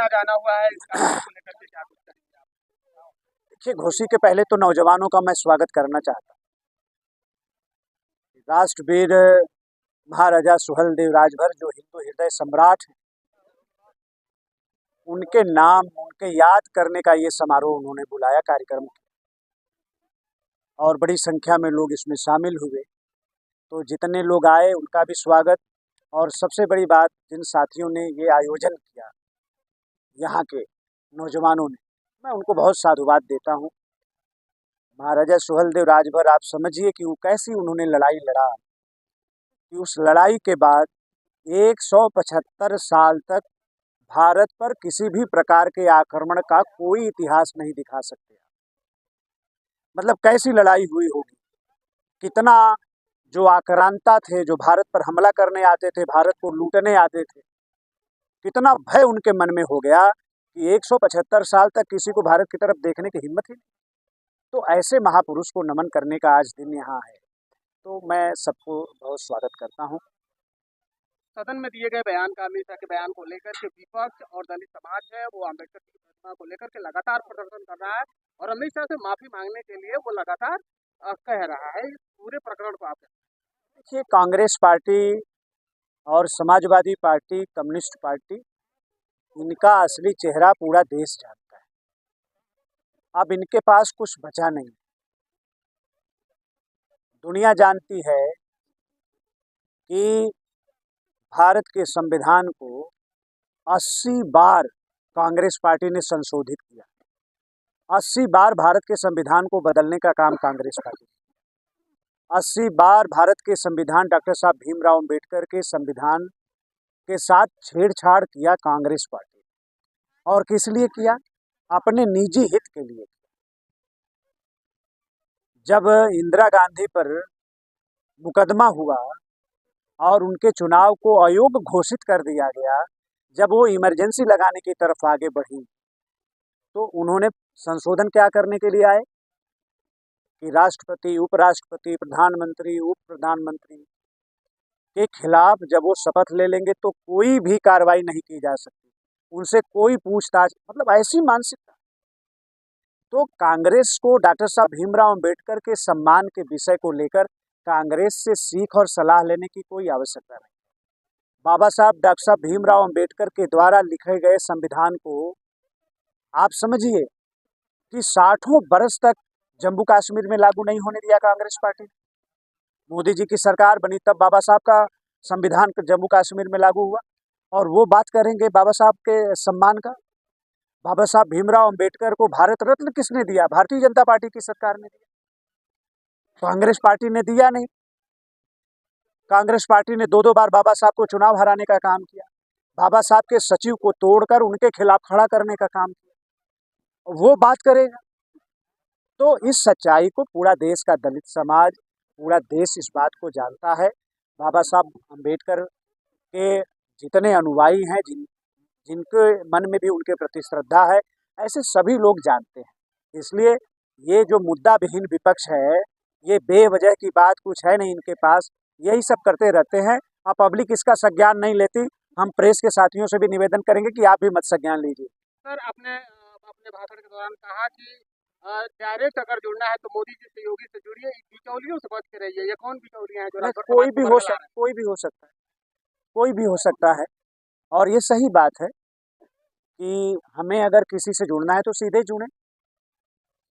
जाना हुआ है इस कार्यक्रम को लेकर के क्या कुछ कहेंगे आप? देखिए, घोषी के पहले तो नौजवानों का मैं स्वागत करना चाहता हूँ। राष्ट्रवीर महाराजा सुहेलदेव राजभर जो हिंदू हृदय सम्राट हैं, उनके नाम उनके याद करने का ये समारोह उन्होंने बुलाया कार्यक्रम और बड़ी संख्या में लोग इसमें शामिल हुए। तो जितने लोग आए उनका भी स्वागत। और सबसे बड़ी बात, जिन साथियों ने ये आयोजन किया, यहाँ के नौजवानों ने, मैं उनको बहुत साधुवाद देता हूँ। महाराजा सुहेलदेव राजभर, आप समझिए कि वो कैसी उन्होंने लड़ाई लड़ा कि उस लड़ाई के बाद 175 साल तक भारत पर किसी भी प्रकार के आक्रमण का कोई इतिहास नहीं दिखा सकते। मतलब कैसी लड़ाई हुई होगी, कितना जो आक्रांता थे, जो भारत पर हमला करने आते थे, भारत को लूटने आते थे, कितना भय उनके मन में हो गया कि 175 साल तक किसी को भारत की तरफ देखने की हिम्मत ही नहीं। तो ऐसे महापुरुष को नमन करने का आज दिन यहाँ है। तो मैं सबको बहुत स्वागत करता हूँ। सदन में दिए गए बयान का, अमित शाह के बयान को लेकर के विपक्ष और दलित समाज है वो अम्बेडकर की प्रतिमा को लेकर के लगातार प्रदर्शन कर रहा है और अमित शाह से माफी मांगने के लिए वो लगातार कह रहा है। इस पूरे प्रकरण को आप देखिए, कांग्रेस पार्टी और समाजवादी पार्टी, कम्युनिस्ट पार्टी, इनका असली चेहरा पूरा देश जानता है। अब इनके पास कुछ बचा नहीं। दुनिया जानती है कि भारत के संविधान को 80 बार कांग्रेस पार्टी ने संशोधित किया। 80 बार भारत के संविधान को बदलने का काम कांग्रेस पार्टी ने। 80 बार भारत के संविधान, डॉक्टर साहब भीमराव अंबेडकर के संविधान के साथ छेड़छाड़ किया कांग्रेस पार्टी। और किस लिए किया? अपने निजी हित के लिए। जब इंदिरा गांधी पर मुकदमा हुआ और उनके चुनाव को अयोग्य घोषित कर दिया गया, जब वो इमरजेंसी लगाने की तरफ आगे बढ़ी, तो उन्होंने संशोधन क्या करने के लिए आए कि राष्ट्रपति, उपराष्ट्रपति, प्रधानमंत्री, उप प्रधानमंत्री के खिलाफ जब वो शपथ ले लेंगे तो कोई भी कार्रवाई नहीं की जा सकती, उनसे कोई पूछताछ, मतलब ऐसी मानसिकता। तो कांग्रेस को डॉक्टर साहब भीमराव अंबेडकर के सम्मान के विषय को लेकर कांग्रेस से सीख और सलाह लेने की कोई आवश्यकता नहीं। बाबा साहब डॉक्टर साहब भीमराव अंबेडकर के द्वारा लिखे गए संविधान को आप समझिए कि 60 बरस तक जम्मू कश्मीर में लागू नहीं होने दिया कांग्रेस पार्टी ने। मोदी जी की सरकार बनी तब बाबा साहब का संविधान जम्मू कश्मीर में लागू हुआ। और वो बात करेंगे बाबा साहब के सम्मान का। बाबा साहब भीमराव अंबेडकर को भारत रत्न किसने दिया? भारतीय जनता पार्टी की सरकार ने दिया, कांग्रेस पार्टी ने दिया नहीं। कांग्रेस पार्टी ने 2-2 बार बाबा साहब को चुनाव हराने का काम किया, बाबा साहब के सचिव को तोड़कर उनके खिलाफ खड़ा करने का काम किया। वो बात करेगा तो इस सच्चाई को पूरा देश का दलित समाज, पूरा देश इस बात को जानता है। बाबा साहब अंबेडकर के जितने अनुयायी हैं, जिनके मन में भी उनके प्रति श्रद्धा है, ऐसे सभी लोग जानते हैं। इसलिए ये जो मुद्दा विहीन विपक्ष है, ये बेवजह की बात कुछ है नहीं इनके पास, यही सब करते रहते हैं। अब पब्लिक इसका संज्ञान नहीं लेती। हम प्रेस के साथियों से भी निवेदन करेंगे कि आप भी मत संज्ञान लीजिए। सर, आपने अपने भाषण के दौरान कहा कि डायरेक्ट अगर जुड़ना है तो मोदी जी से, योगी से जुड़िए, बिचौलियों से बच के रहिए। ये कौन बिचौलियां हैं जो कोई भी हो सकता है, कोई भी हो सकता है। और ये सही बात है कि हमें अगर किसी से जुड़ना है तो सीधे जुड़ें।